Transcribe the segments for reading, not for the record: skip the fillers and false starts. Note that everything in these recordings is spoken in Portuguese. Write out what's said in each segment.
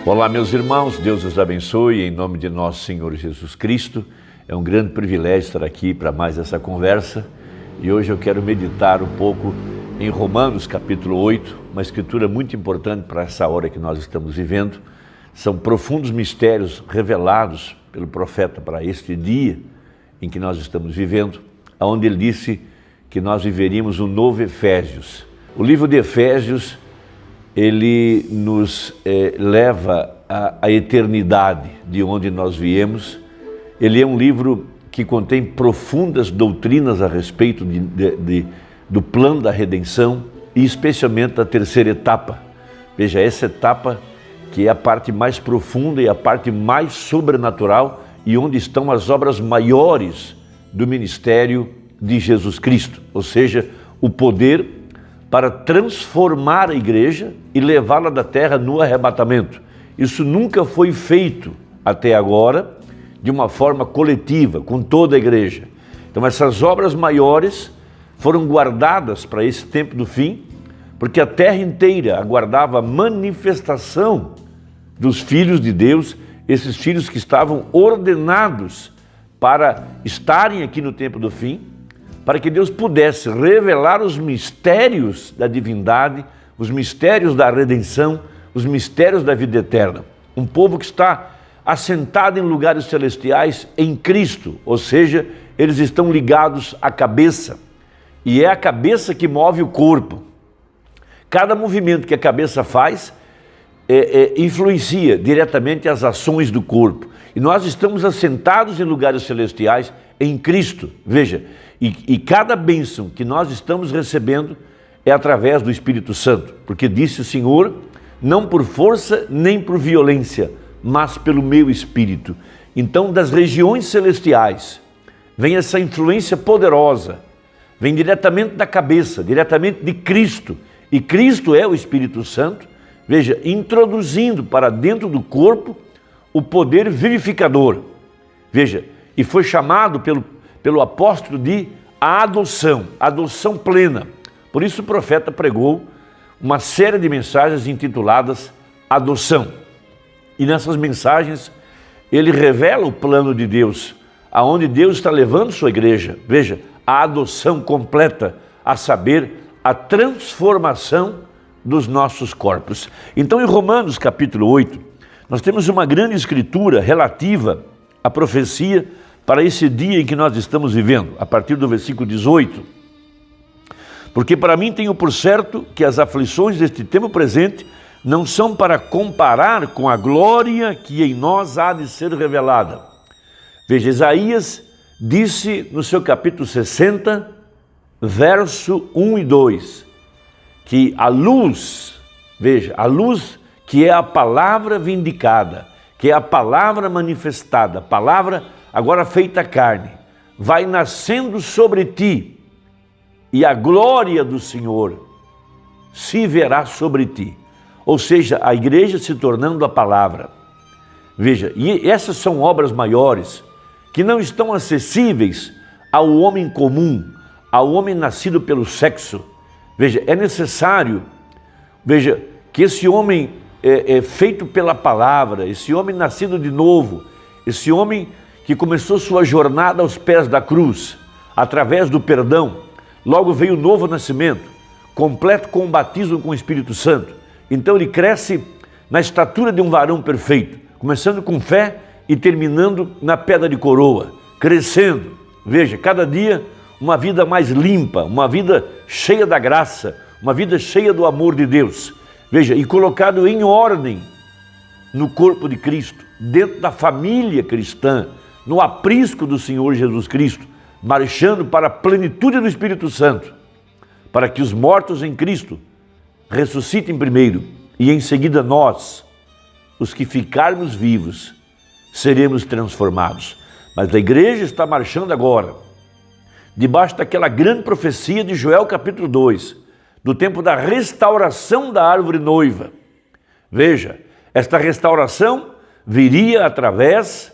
Olá, meus irmãos, Deus os abençoe em nome de nosso Senhor Jesus Cristo. É um grande privilégio estar aqui para mais essa conversa e hoje eu quero meditar um pouco em Romanos capítulo 8, uma escritura muito importante para essa hora que nós estamos vivendo. São profundos mistérios revelados pelo profeta para este dia em que nós estamos vivendo, onde ele disse que nós viveríamos um novo Efésios. O livro de Efésios, ele nos leva à eternidade de onde nós viemos. Ele é um livro que contém profundas doutrinas a respeito do plano da redenção e especialmente da terceira etapa. Veja, essa etapa que é a parte mais profunda e a parte mais sobrenatural e onde estão as obras maiores do ministério de Jesus Cristo, ou seja, o poder para transformar a igreja e levá-la da terra no arrebatamento. Isso nunca foi feito até agora de uma forma coletiva, com toda a igreja. Então essas obras maiores foram guardadas para esse tempo do fim, porque a terra inteira aguardava a manifestação dos filhos de Deus, esses filhos que estavam ordenados para estarem aqui no tempo do fim, para que Deus pudesse revelar os mistérios da divindade, os mistérios da redenção, os mistérios da vida eterna. Um povo que está assentado em lugares celestiais em Cristo, ou seja, eles estão ligados à cabeça, e é a cabeça que move o corpo. Cada movimento que a cabeça faz influencia diretamente as ações do corpo. E nós estamos assentados em lugares celestiais em Cristo, veja, e cada bênção que nós estamos recebendo é através do Espírito Santo, porque disse o Senhor, não por força nem por violência, mas pelo meu Espírito. Então das regiões celestiais vem essa influência poderosa, vem diretamente da cabeça, diretamente de Cristo, e Cristo é o Espírito Santo, veja, introduzindo para dentro do corpo o poder vivificador, veja, e foi chamado pelo apóstolo de adoção plena. Por isso o profeta pregou uma série de mensagens intituladas Adoção. E nessas mensagens ele revela o plano de Deus, aonde Deus está levando sua igreja. Veja, a adoção completa, a saber, a transformação dos nossos corpos. Então em Romanos capítulo 8, nós temos uma grande escritura relativa à profecia para esse dia em que nós estamos vivendo, a partir do versículo 18. Porque para mim tenho por certo que as aflições deste tempo presente não são para comparar com a glória que em nós há de ser revelada. Veja, Isaías disse no seu capítulo 60, verso 1 e 2, que a luz, veja, a luz que é a palavra vindicada, que é a palavra manifestada, a palavra agora feita carne, vai nascendo sobre ti, e a glória do Senhor se verá sobre ti. Ou seja, a igreja se tornando a palavra. Veja, e essas são obras maiores, que não estão acessíveis ao homem comum, ao homem nascido pelo sexo. Veja, é necessário, veja, que esse homem é feito pela palavra, esse homem nascido de novo, esse homem que começou sua jornada aos pés da cruz, através do perdão, logo veio o novo nascimento, completo com o batismo com o Espírito Santo. Então ele cresce na estatura de um varão perfeito, começando com fé e terminando na pedra de coroa, crescendo, veja, cada dia uma vida mais limpa, uma vida cheia da graça, uma vida cheia do amor de Deus, veja, e colocado em ordem no corpo de Cristo, dentro da família cristã, no aprisco do Senhor Jesus Cristo, marchando para a plenitude do Espírito Santo, para que os mortos em Cristo ressuscitem primeiro e em seguida nós, os que ficarmos vivos, seremos transformados. Mas a igreja está marchando agora, debaixo daquela grande profecia de Joel capítulo 2, do tempo da restauração da árvore noiva. Veja, esta restauração viria através,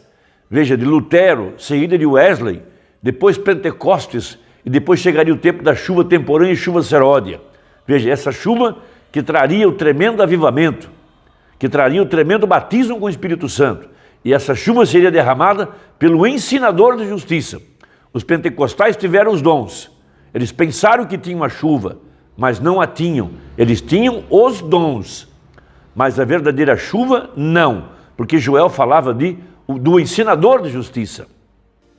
veja, de Lutero, seguida de Wesley, depois Pentecostes, e depois chegaria o tempo da chuva temporânea e chuva seródia. Veja, essa chuva que traria o tremendo avivamento, que traria o tremendo batismo com o Espírito Santo. E essa chuva seria derramada pelo ensinador de justiça. Os pentecostais tiveram os dons. Eles pensaram que tinham a chuva, mas não a tinham. Eles tinham os dons, mas a verdadeira chuva não, porque Joel falava do ensinador de justiça.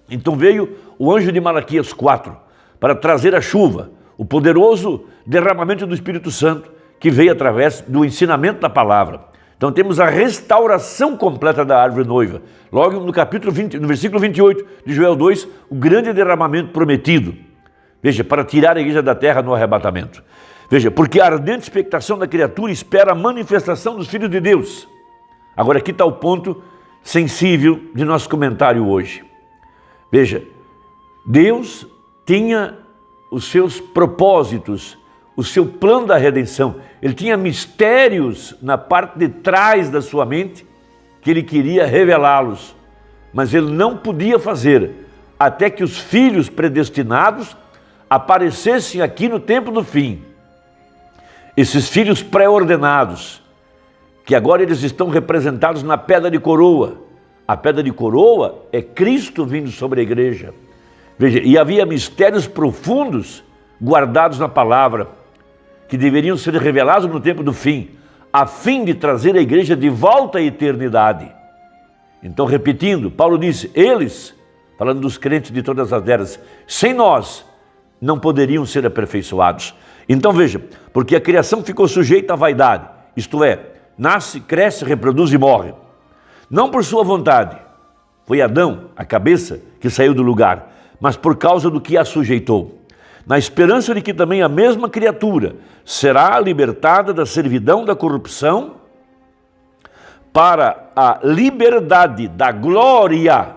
Então veio o anjo de Malaquias 4 para trazer a chuva, o poderoso derramamento do Espírito Santo que veio através do ensinamento da palavra. Então temos a restauração completa da árvore noiva. Logo no capítulo 20, no versículo 28 de Joel 2, o grande derramamento prometido. Veja, para tirar a igreja da terra no arrebatamento. Veja, porque a ardente expectação da criatura espera a manifestação dos filhos de Deus. Agora aqui está o ponto sensível de nosso comentário hoje. Veja, Deus tinha os seus propósitos, o seu plano da redenção. Ele tinha mistérios na parte de trás da sua mente que ele queria revelá-los, mas ele não podia fazer até que os filhos predestinados aparecessem aqui no tempo do fim. Esses filhos pré-ordenados, que agora eles estão representados na pedra de coroa. A pedra de coroa é Cristo vindo sobre a igreja. Veja, e havia mistérios profundos guardados na palavra, que deveriam ser revelados no tempo do fim, a fim de trazer a igreja de volta à eternidade. Então, repetindo, Paulo disse, eles, falando dos crentes de todas as eras, sem nós, não poderiam ser aperfeiçoados. Então veja, porque a criação ficou sujeita à vaidade, isto é, nasce, cresce, reproduz e morre. Não por sua vontade, foi Adão, a cabeça, que saiu do lugar, mas por causa do que a sujeitou. Na esperança de que também a mesma criatura será libertada da servidão da corrupção para a liberdade da glória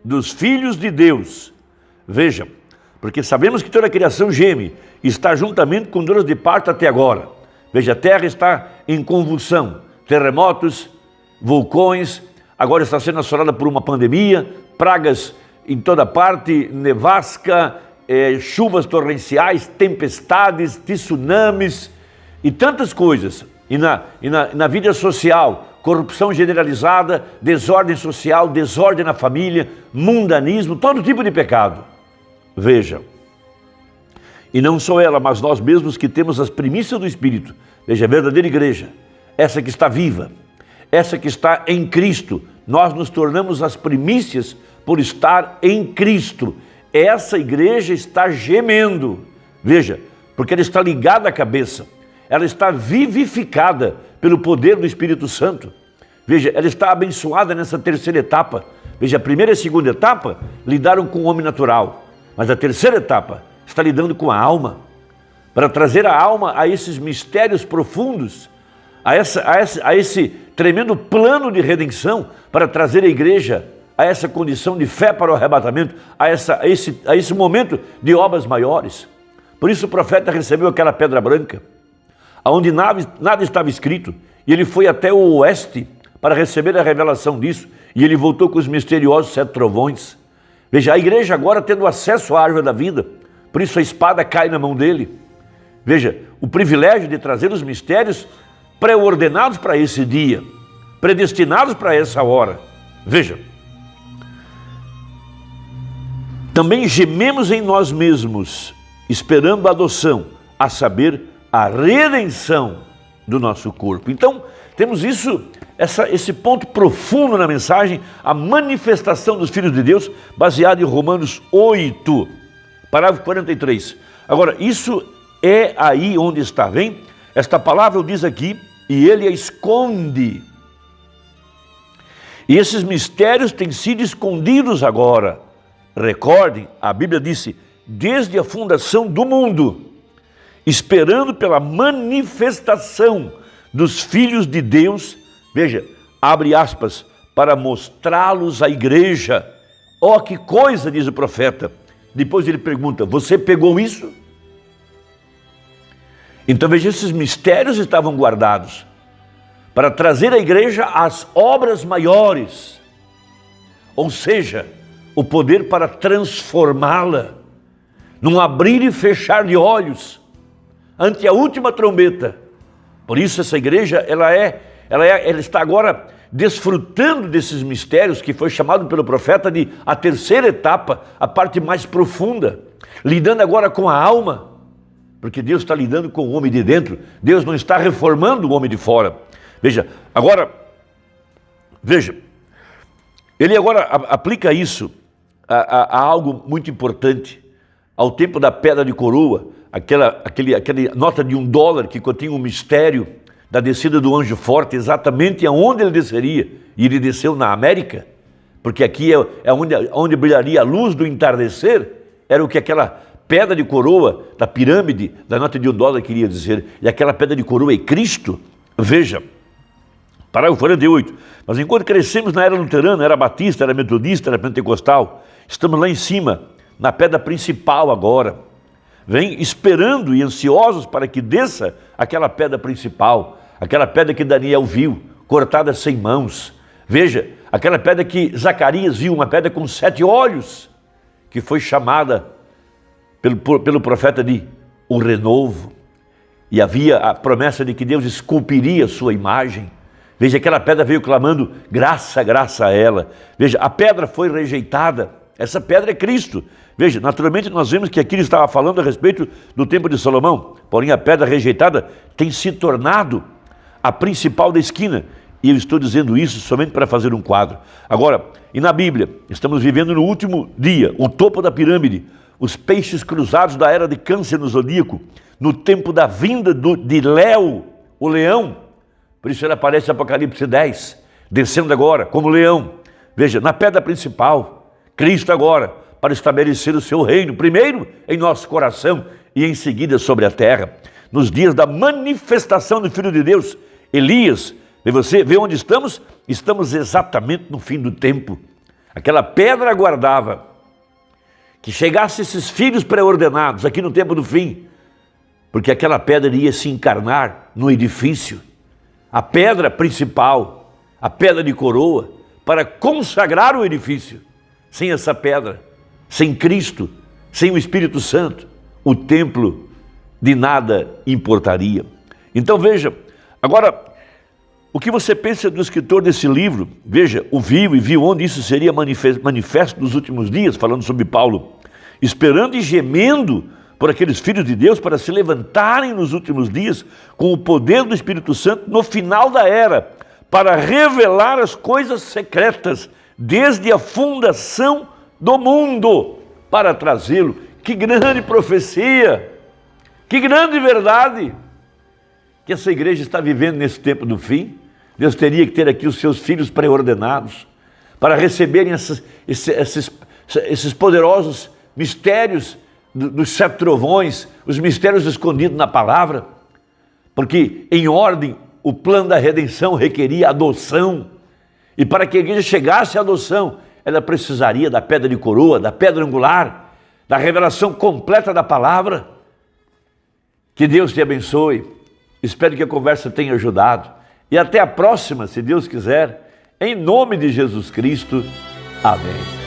dos filhos de Deus. Veja, porque sabemos que toda a criação geme, está juntamente com dores de parto até agora. Veja, a terra está em convulsão, terremotos, vulcões, agora está sendo assolada por uma pandemia, pragas em toda parte, nevasca, chuvas torrenciais, tempestades, tsunamis e tantas coisas. E na vida social, corrupção generalizada, desordem social, desordem na família, mundanismo, todo tipo de pecado. Veja, e não só ela, mas nós mesmos que temos as primícias do Espírito. Veja, a verdadeira igreja, essa que está viva, essa que está em Cristo, nós nos tornamos as primícias por estar em Cristo. Essa igreja está gemendo, veja, porque ela está ligada à cabeça, ela está vivificada pelo poder do Espírito Santo. Veja, ela está abençoada nessa terceira etapa. Veja, a primeira e a segunda etapa lidaram com o homem natural, mas a terceira etapa está lidando com a alma, para trazer a alma a esses mistérios profundos, a esse tremendo plano de redenção, para trazer a igreja a essa condição de fé para o arrebatamento, a esse momento de obras maiores. Por isso o profeta recebeu aquela pedra branca, onde nada estava escrito, e ele foi até o oeste para receber a revelação disso, e ele voltou com os misteriosos 7 trovões. Veja, a igreja agora tendo acesso à árvore da vida, por isso a espada cai na mão dele. Veja, o privilégio de trazer os mistérios pré-ordenados para esse dia, predestinados para essa hora. Veja, também gememos em nós mesmos, esperando a adoção, a saber, a redenção do nosso corpo. Então, temos esse ponto profundo na mensagem, a manifestação dos filhos de Deus, baseado em Romanos 8, parágrafo 43. Agora, isso é aí onde está, vem? Esta palavra diz aqui, e ele a esconde. E esses mistérios têm sido escondidos agora. Recordem, a Bíblia disse, desde a fundação do mundo, esperando pela manifestação dos filhos de Deus, veja, abre aspas, para mostrá-los à igreja. Ó, que coisa, diz o profeta. Depois ele pergunta, você pegou isso? Então veja, esses mistérios estavam guardados para trazer à igreja as obras maiores, ou seja, o poder para transformá-la num abrir e fechar de olhos ante a última trombeta. Por isso essa igreja, ela é ela está agora desfrutando desses mistérios que foi chamado pelo profeta de a terceira etapa, a parte mais profunda, lidando agora com a alma, porque Deus está lidando com o homem de dentro, Deus não está reformando o homem de fora. Veja, ele agora aplica isso a algo muito importante, ao tempo da pedra de coroa, aquela nota de $1 que continha um mistério da descida do anjo forte, exatamente aonde ele desceria, e ele desceu na América, porque aqui é onde brilharia a luz do entardecer, era o que aquela pedra de coroa da pirâmide, da nota de $1 queria dizer, e aquela pedra de coroa é Cristo. Veja, parágrafo 48, mas enquanto crescemos na era luterana, era batista, era metodista, era pentecostal, estamos lá em cima, na pedra principal agora, vem esperando e ansiosos para que desça aquela pedra principal, aquela pedra que Daniel viu, cortada sem mãos. Veja, aquela pedra que Zacarias viu, uma pedra com 7 olhos, que foi chamada pelo profeta de o renovo. E havia a promessa de que Deus esculpiria sua imagem. Veja, aquela pedra veio clamando graça, graça a ela. Veja, a pedra foi rejeitada. Essa pedra é Cristo. Veja, naturalmente nós vemos que aqui ele estava falando a respeito do templo de Salomão. Porém, a pedra rejeitada tem se tornado a principal da esquina. E eu estou dizendo isso somente para fazer um quadro. Agora, e na Bíblia, estamos vivendo no último dia, o topo da pirâmide, os peixes cruzados da era de Câncer no zodíaco, no tempo da vinda de Léo, o leão. Por isso ele aparece em Apocalipse 10, descendo agora como leão. Veja, na pedra principal, Cristo agora, para estabelecer o seu reino, primeiro em nosso coração e em seguida sobre a terra. Nos dias da manifestação do Filho de Deus, Elias, e você vê onde estamos? Estamos exatamente no fim do tempo. Aquela pedra aguardava que chegassem esses filhos pré-ordenados aqui no tempo do fim, porque aquela pedra iria se encarnar no edifício, a pedra principal, a pedra de coroa, para consagrar o edifício. Sem essa pedra, sem Cristo, sem o Espírito Santo, o templo de nada importaria. Então veja, agora, o que você pensa do escritor desse livro? Veja, viu onde isso seria manifesto nos últimos dias, falando sobre Paulo, esperando e gemendo por aqueles filhos de Deus para se levantarem nos últimos dias com o poder do Espírito Santo no final da era, para revelar as coisas secretas desde a fundação do mundo, para trazê-lo. Que grande profecia, que grande verdade que essa igreja está vivendo nesse tempo do fim. Deus teria que ter aqui os seus filhos pré-ordenados para receberem esses poderosos mistérios dos 7 trovões, os mistérios escondidos na palavra, porque em ordem o plano da redenção requeria adoção, e para que a igreja chegasse à adoção, ela precisaria da pedra de coroa, da pedra angular, da revelação completa da palavra. Que Deus te abençoe, espero que a conversa tenha ajudado, e até a próxima, se Deus quiser, em nome de Jesus Cristo, amém.